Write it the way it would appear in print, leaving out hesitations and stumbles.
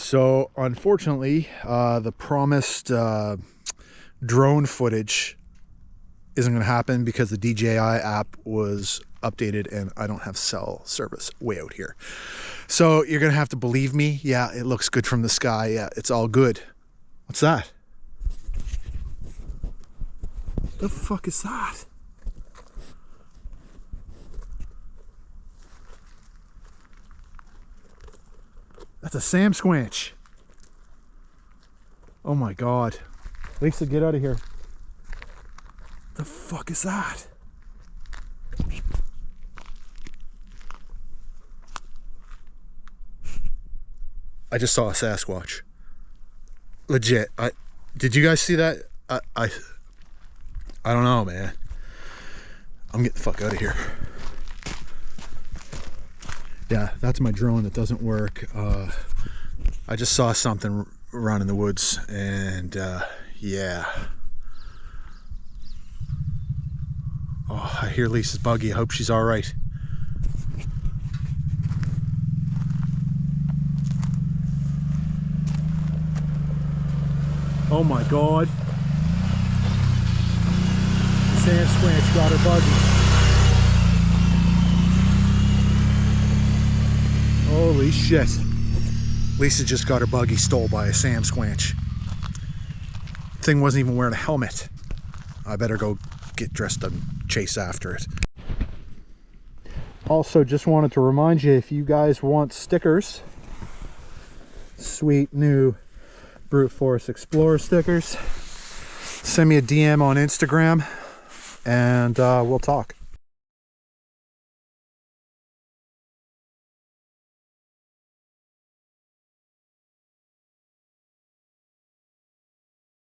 So unfortunately, the promised drone footage isn't going to happen because the DJI app was updated and I don't have cell service way out here. So you're going to have to believe me. Yeah, it looks good from the sky. Yeah, it's all good. What's that? The fuck is that? That's a SASQUATCH. Oh my god. Lisa, get out of here. The fuck is that? I just saw a Sasquatch. Legit. Did you guys see that? I don't know, man. I'm getting the fuck out of here. Yeah, that's my drone that doesn't work. I just saw something run in the woods, and yeah. Oh, I hear Lisa's buggy. I hope she's all right. Oh my god. SASQUATCH got her buggy. Holy shit. Lisa just got her buggy stole by a SASQUATCH. Thing wasn't even wearing a helmet. I better go get dressed and chase after it. Also, just wanted to remind you, if you guys want stickers, sweet new Bruteforce Explorer stickers, send me a DM on Instagram and we'll talk.